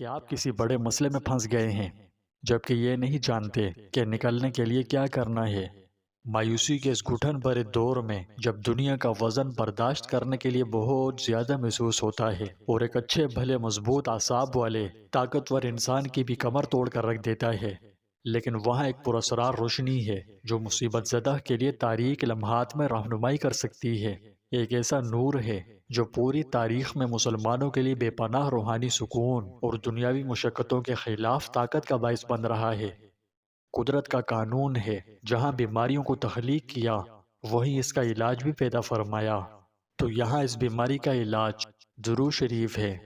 کہ آپ کسی بڑے مسئلے میں پھنس گئے ہیں جبکہ یہ نہیں جانتے کہ نکلنے کے لیے کیا کرنا ہے۔ مایوسی کے اس گھٹن بھرے دور میں جب دنیا کا وزن برداشت کرنے کے لیے بہت زیادہ محسوس ہوتا ہے اور ایک اچھے بھلے مضبوط اعصاب والے طاقتور انسان کی بھی کمر توڑ کر رکھ دیتا ہے، لیکن وہاں ایک پراسرار روشنی ہے جو مصیبت زدہ کے لیے تاریک لمحات میں رہنمائی کر سکتی ہے۔ ایک ایسا نور ہے جو پوری تاریخ میں مسلمانوں کے لیے بے پناہ روحانی سکون اور دنیاوی مشقتوں کے خلاف طاقت کا باعث بن رہا ہے۔ قدرت کا قانون ہے، جہاں بیماریوں کو تخلیق کیا وہیں اس کا علاج بھی پیدا فرمایا۔ تو یہاں اس بیماری کا علاج درود شریف ہے۔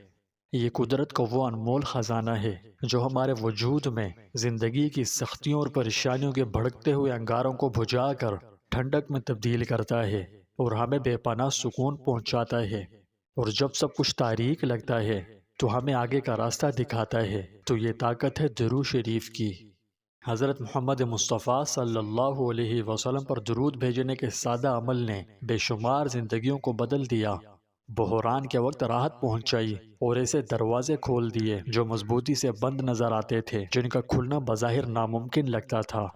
یہ قدرت کا وہ انمول خزانہ ہے جو ہمارے وجود میں زندگی کی سختیوں اور پریشانیوں کے بھڑکتے ہوئے انگاروں کو بجھا کر ٹھنڈک میں تبدیل کرتا ہے اور ہمیں بے پناہ سکون پہنچاتا ہے۔ اور جب سب کچھ تاریک لگتا ہے تو ہمیں آگے کا راستہ دکھاتا ہے۔ تو یہ طاقت ہے درود شریف کی۔ حضرت محمد مصطفیٰ صلی اللہ علیہ وسلم پر درود بھیجنے کے سادہ عمل نے بے شمار زندگیوں کو بدل دیا، بحران کے وقت راحت پہنچائی اور ایسے دروازے کھول دیے جو مضبوطی سے بند نظر آتے تھے، جن کا کھلنا بظاہر ناممکن لگتا تھا۔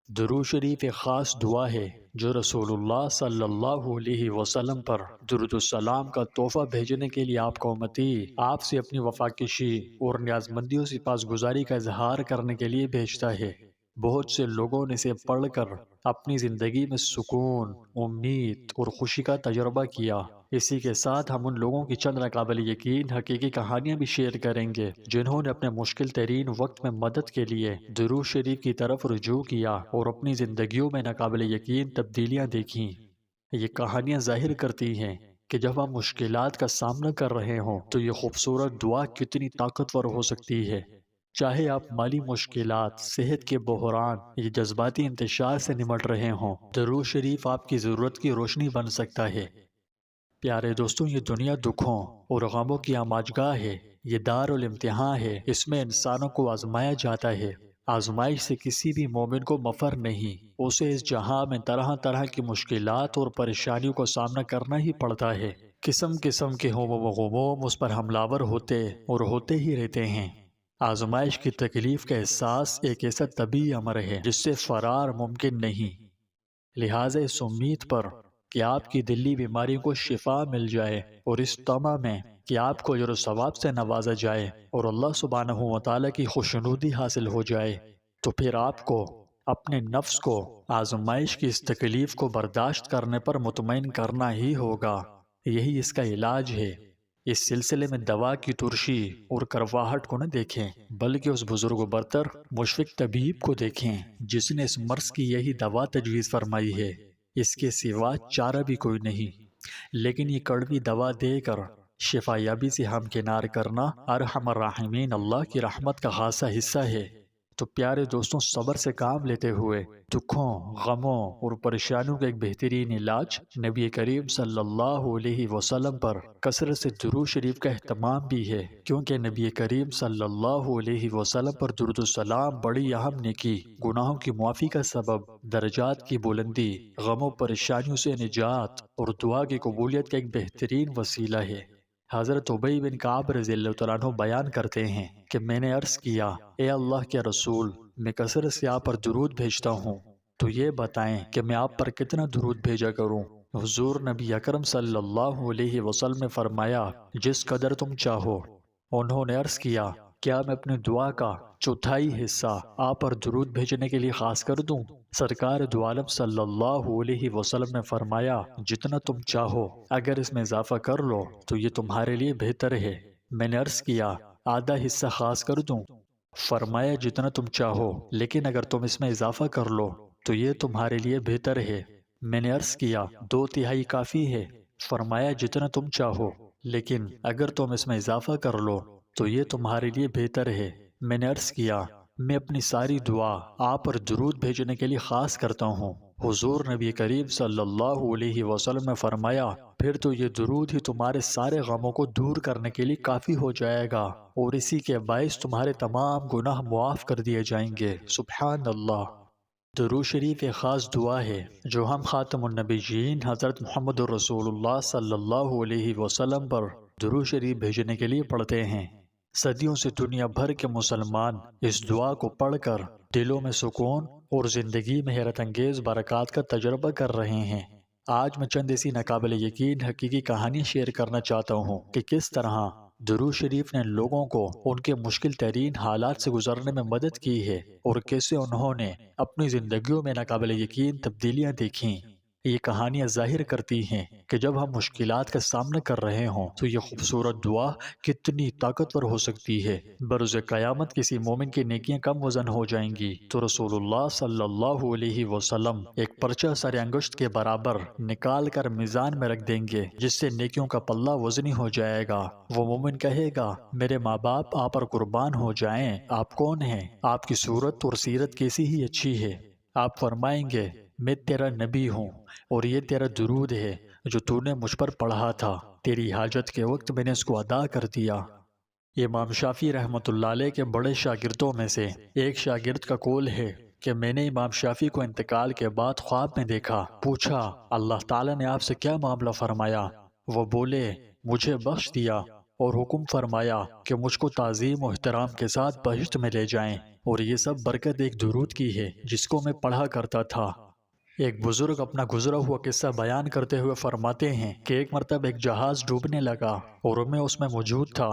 درود شریف ایک خاص دعا ہے جو رسول اللہ صلی اللہ علیہ وسلم پر درود السلام کا تحفہ بھیجنے کے لیے آپ کا امتی آپ سے اپنی وفاکشی اور نیازمندیوں سے پاسگزاری کا اظہار کرنے کے لیے بھیجتا ہے۔ بہت سے لوگوں نے اسے پڑھ کر اپنی زندگی میں سکون، امید اور خوشی کا تجربہ کیا۔ اسی کے ساتھ ہم ان لوگوں کی چند ناقابل یقین حقیقی کہانیاں بھی شیئر کریں گے جنہوں نے اپنے مشکل ترین وقت میں مدد کے لیے درود شریف کی طرف رجوع کیا اور اپنی زندگیوں میں ناقابل یقین تبدیلیاں دیکھیں۔ یہ کہانیاں ظاہر کرتی ہیں کہ جب ہم مشکلات کا سامنا کر رہے ہوں تو یہ خوبصورت دعا کتنی طاقتور ہو سکتی ہے۔ چاہے آپ مالی مشکلات، صحت کے بحران یا جذباتی انتشار سے نمٹ رہے ہوں، درود شریف آپ کی ضرورت کی روشنی بن سکتا ہے۔ پیارے دوستوں، یہ دنیا دکھوں اور غموں کی آماجگاہ ہے، یہ دار الامتحان ہے، اس میں انسانوں کو آزمایا جاتا ہے۔ آزمائش سے کسی بھی مومن کو مفر نہیں، اسے اس جہاں میں طرح طرح کی مشکلات اور پریشانیوں کا سامنا کرنا ہی پڑتا ہے۔ قسم قسم کے ہموم و غموم اس پر حملہ ور ہوتے اور ہوتے ہی رہتے ہیں۔ آزمائش کی تکلیف کا احساس ایک ایسا طبیعی امر ہے جس سے فرار ممکن نہیں۔ لہٰذا اس امید پر کہ آپ کی دلی بیماریوں کو شفا مل جائے اور اس طمع میں کہ آپ کو اجر و ثواب سے نوازا جائے اور اللہ سبحانہ و تعالیٰ کی خوشنودی حاصل ہو جائے، تو پھر آپ کو اپنے نفس کو آزمائش کی اس تکلیف کو برداشت کرنے پر مطمئن کرنا ہی ہوگا۔ یہی اس کا علاج ہے۔ اس سلسلے میں دوا کی ترشی اور کرواہٹ کو نہ دیکھیں، بلکہ اس بزرگ و برتر مشفق طبیب کو دیکھیں جس نے اس مرض کی یہی دوا تجویز فرمائی ہے۔ اس کے سوا چارہ بھی کوئی نہیں، لیکن یہ کڑوی دوا دے کر شفا یابی سے ہمکنار کرنا ارحم الراحمین اللہ کی رحمت کا خاصا حصہ ہے۔ تو پیارے دوستوں، صبر سے کام لیتے ہوئے دکھوں، غموں اور پریشانیوں کا ایک بہترین علاج نبی کریم صلی اللہ علیہ وسلم پر کثرت سے درود شریف کا اہتمام بھی ہے، کیونکہ نبی کریم صلی اللہ علیہ وسلم پر درود السلام بڑی اہم نیکی، گناہوں کی معافی کا سبب، درجات کی بلندی، غم و پریشانیوں سے نجات اور دعا کی قبولیت کا ایک بہترین وسیلہ ہے۔ حضرت ابی بن کعب رضی اللہ تعالیٰ عنہ بیان کرتے ہیں کہ میں نے عرض کیا، اے اللہ کے رسول، میں کثرت سے آپ پر درود بھیجتا ہوں، تو یہ بتائیں کہ میں آپ پر کتنا درود بھیجا کروں؟ حضور نبی اکرم صلی اللہ علیہ وسلم نے فرمایا، جس قدر تم چاہو۔ انہوں نے عرض کیا، کیا میں اپنی دعا کا چوتھائی حصہ آپ پر درود بھیجنے کے لیے خاص کر دوں؟ سرکار دو عالم صلی اللہ علیہ وسلم نے فرمایا، جتنا تم چاہو، اگر اس میں اضافہ کر لو تو یہ تمہارے لیے بہتر ہے۔ میں نے عرض کیا، آدھا حصہ خاص کر دوں؟ فرمایا، جتنا تم چاہو، لیکن اگر تم اس میں اضافہ کر لو تو یہ تمہارے لیے بہتر ہے۔ میں نے عرض کیا، 2/3 کافی ہے؟ فرمایا، جتنا تم چاہو، لیکن اگر تم اس میں اضافہ کر لو تو یہ تمہارے لیے بہتر ہے۔ میں نے عرض کیا، میں اپنی ساری دعا آپ پر درود بھیجنے کے لیے خاص کرتا ہوں۔ حضور نبی کریم صلی اللہ علیہ وسلم نے فرمایا، پھر تو یہ درود ہی تمہارے سارے غموں کو دور کرنے کے لیے کافی ہو جائے گا اور اسی کے باعث تمہارے تمام گناہ معاف کر دیے جائیں گے۔ سبحان اللہ۔ درود شریف ایک خاص دعا ہے جو ہم خاتم النبیین حضرت محمد رسول اللہ صلی اللہ علیہ وسلم پر درود شریف بھیجنے کے لیے پڑھتے ہیں۔ صدیوں سے دنیا بھر کے مسلمان اس دعا کو پڑھ کر دلوں میں سکون اور زندگی میں حیرت انگیز برکات کا تجربہ کر رہے ہیں۔ آج میں چند ایسی ناقابل یقین حقیقی کہانی شیئر کرنا چاہتا ہوں کہ کس طرح درود شریف نے لوگوں کو ان کے مشکل ترین حالات سے گزرنے میں مدد کی ہے، اور کیسے انہوں نے اپنی زندگیوں میں ناقابل یقین تبدیلیاں دیکھیں۔ یہ کہانیاں ظاہر کرتی ہیں کہ جب ہم مشکلات کا سامنا کر رہے ہوں تو یہ خوبصورت دعا کتنی طاقتور ہو سکتی ہے۔ بروز قیامت کسی مومن کی نیکیاں کم وزن ہو جائیں گی تو رسول اللہ صلی اللہ علیہ وسلم ایک پرچہ سر انگشت کے برابر نکال کر میزان میں رکھ دیں گے، جس سے نیکیوں کا پلہ وزنی ہو جائے گا۔ وہ مومن کہے گا، میرے ماں باپ آپ پر قربان ہو جائیں، آپ کون ہیں؟ آپ کی صورت اور سیرت کیسی ہی اچھی ہے۔ آپ فرمائیں گے، میں تیرا نبی ہوں اور یہ تیرا درود ہے جو تو نے مجھ پر پڑھا تھا، تیری حاجت کے وقت میں نے اس کو ادا کر دیا۔ امام شافعی رحمۃ اللہ علیہ کے بڑے شاگردوں میں سے ایک شاگرد کا قول ہے کہ میں نے امام شافعی کو انتقال کے بعد خواب میں دیکھا۔ پوچھا، اللہ تعالیٰ نے آپ سے کیا معاملہ فرمایا؟ وہ بولے، مجھے بخش دیا اور حکم فرمایا کہ مجھ کو تعظیم و احترام کے ساتھ بہشت میں لے جائیں، اور یہ سب برکت ایک درود کی ہے جس کو میں پڑھا کرتا تھا۔ ایک بزرگ اپنا گزرا ہوا قصہ بیان کرتے ہوئے فرماتے ہیں کہ ایک مرتبہ ایک جہاز ڈوبنے لگا اور میں اس میں موجود تھا۔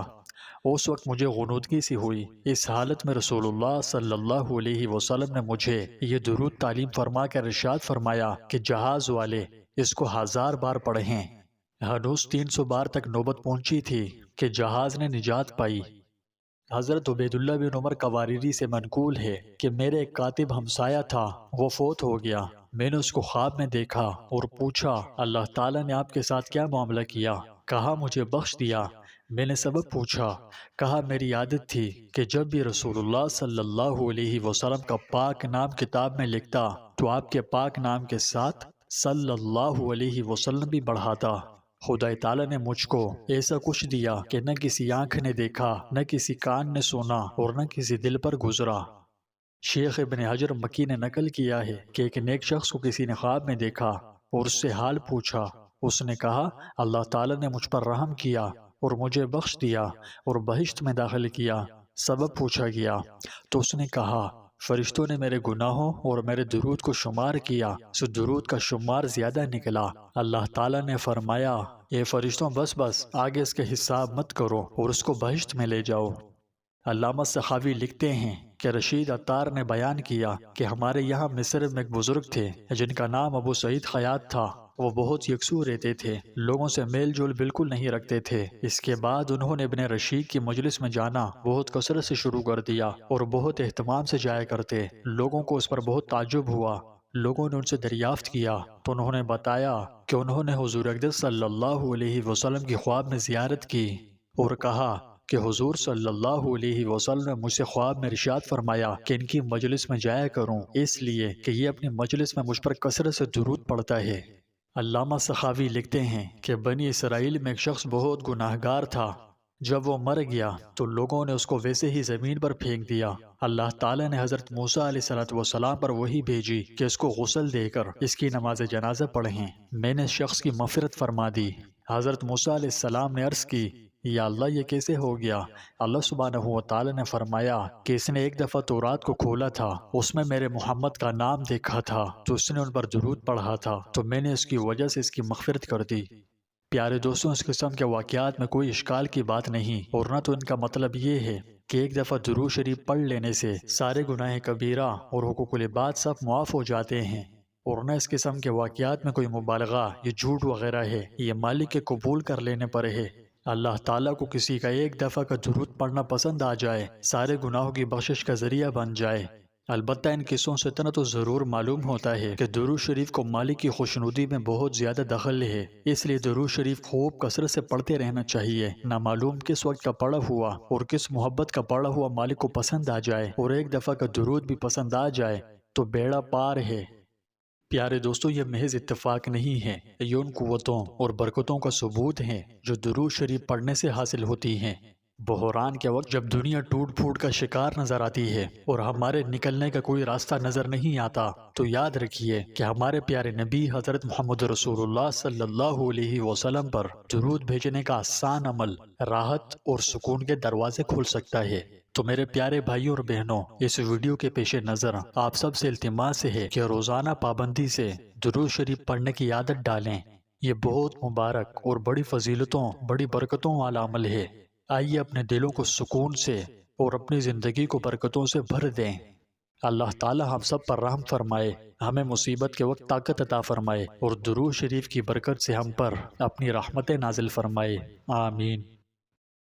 اس وقت مجھے غنودگی سی ہوئی۔ اس حالت میں رسول اللہ صلی اللہ علیہ وسلم نے مجھے یہ درود تعلیم فرما کر ارشاد فرمایا کہ جہاز والے اس کو 1000 بار پڑھیں۔ ہنوز 300 بار تک نوبت پہنچی تھی کہ جہاز نے نجات پائی۔ حضرت عبید اللہ بن عمر قواریری سے منقول ہے کہ میرے ایک کاتب ہمسایہ تھا، وہ فوت ہو گیا۔ میں نے اس کو خواب میں دیکھا اور پوچھا، اللہ تعالیٰ نے آپ کے ساتھ کیا معاملہ کیا؟ کہا، مجھے بخش دیا۔ میں نے سبب پوچھا، کہا، میری عادت تھی کہ جب بھی رسول اللہ صلی اللہ علیہ وسلم کا پاک نام کتاب میں لکھتا تو آپ کے پاک نام کے ساتھ صلی اللہ علیہ وسلم بھی بڑھاتا۔ خدا تعالیٰ نے مجھ کو ایسا کچھ دیا کہ نہ کسی آنکھ نے دیکھا، نہ کسی کان نے سنا اور نہ کسی دل پر گزرا۔ شیخ ابن حجر مکی نے نقل کیا ہے کہ ایک نیک شخص کو کسی نے خواب میں دیکھا اور اس سے حال پوچھا۔ اس نے کہا، اللہ تعالیٰ نے مجھ پر رحم کیا اور مجھے بخش دیا اور بہشت میں داخل کیا۔ سبب پوچھا گیا تو اس نے کہا، فرشتوں نے میرے گناہوں اور میرے درود کو شمار کیا، سو درود کا شمار زیادہ نکلا۔ اللہ تعالیٰ نے فرمایا، اے فرشتوں، بس آگے اس کا حساب مت کرو اور اس کو بہشت میں لے جاؤ۔ علامہ سخاوی لکھتے ہیں کہ رشید عطار نے بیان کیا کہ ہمارے یہاں مصر میں ایک بزرگ تھے جن کا نام ابو سعید خیاط تھا۔ وہ بہت یکسو رہتے تھے، لوگوں سے میل جول بالکل نہیں رکھتے تھے۔ اس کے بعد انہوں نے ابن رشید کی مجلس میں جانا بہت کثرت سے شروع کر دیا اور بہت اہتمام سے جایا کرتے۔ لوگوں کو اس پر بہت تعجب ہوا۔ لوگوں نے ان سے دریافت کیا تو انہوں نے بتایا کہ انہوں نے حضور اقدس صلی اللہ علیہ وسلم کی خواب میں زیارت کی اور کہا کہ حضور صلی اللہ علیہ وسلم نے مجھ سے خواب میں ارشاد فرمایا کہ ان کی مجلس میں جایا کروں، اس لیے کہ یہ اپنی مجلس میں مجھ پر کثرت سے درود پڑھتا ہے۔ علامہ سخاوی لکھتے ہیں کہ بنی اسرائیل میں ایک شخص بہت گناہگار تھا۔ جب وہ مر گیا تو لوگوں نے اس کو ویسے ہی زمین پر پھینک دیا۔ اللہ تعالیٰ نے حضرت موسیٰ علیہ السلام پر وحی بھیجی کہ اس کو غسل دے کر اس کی نماز جنازہ پڑھیں۔ میں نے اس شخص کی مغفرت فرما دی۔ حضرت موسیٰ علیہ السلام نے عرض کی، یا اللہ، یہ کیسے ہو گیا؟ اللہ سبحانہ و تعالیٰ نے فرمایا کہ اس نے ایک دفعہ تورات کو کھولا تھا، اس میں میرے محمد کا نام دیکھا تھا تو اس نے ان پر درود پڑھا تھا، تو میں نے اس کی وجہ سے اس کی مغفرت کر دی۔ پیارے دوستوں، اس قسم کے واقعات میں کوئی اشکال کی بات نہیں، اور نہ تو ان کا مطلب یہ ہے کہ ایک دفعہ درود شریف پڑھ لینے سے سارے گناہ کبیرہ اور حقوق العباد سب معاف ہو جاتے ہیں، اور نہ اس قسم کے واقعات میں کوئی مبالغہ یا جھوٹ وغیرہ ہے۔ یہ مالک کے قبول کر لینے پر ہے۔ اللہ تعالیٰ کو کسی کا ایک دفعہ کا درود پڑھنا پسند آ جائے، سارے گناہوں کی بخشش کا ذریعہ بن جائے۔ البتہ ان قصوں سے اتنا تو ضرور معلوم ہوتا ہے کہ درود شریف کو مالک کی خوشنودی میں بہت زیادہ دخل ہے، اس لیے درود شریف خوب کثرت سے پڑھتے رہنا چاہیے۔ نہ معلوم کس وقت کا پڑھا ہوا اور کس محبت کا پڑھا ہوا مالک کو پسند آ جائے، اور ایک دفعہ کا درود بھی پسند آ جائے تو بیڑا پار ہے۔ پیارے دوستو، یہ محض اتفاق نہیں ہے، یہ ان قوتوں اور برکتوں کا ثبوت ہے جو درود شریف پڑھنے سے حاصل ہوتی ہیں۔ بحران کے وقت جب دنیا ٹوٹ پھوٹ کا شکار نظر آتی ہے اور ہمارے نکلنے کا کوئی راستہ نظر نہیں آتا، تو یاد رکھیے کہ ہمارے پیارے نبی حضرت محمد رسول اللہ صلی اللہ علیہ وسلم پر درود بھیجنے کا آسان عمل راحت اور سکون کے دروازے کھول سکتا ہے۔ تو میرے پیارے بھائیوں اور بہنوں، اس ویڈیو کے پیش نظر آپ سب سے التماس ہے کہ روزانہ پابندی سے درود شریف پڑھنے کی عادت ڈالیں۔ یہ بہت مبارک اور بڑی فضیلتوں، بڑی برکتوں والا عمل ہے۔ آئیے اپنے دلوں کو سکون سے اور اپنی زندگی کو برکتوں سے بھر دیں۔ اللہ تعالی ہم سب پر رحم فرمائے، ہمیں مصیبت کے وقت طاقت عطا فرمائے اور درود شریف کی برکت سے ہم پر اپنی رحمتیں نازل فرمائے۔ آمین۔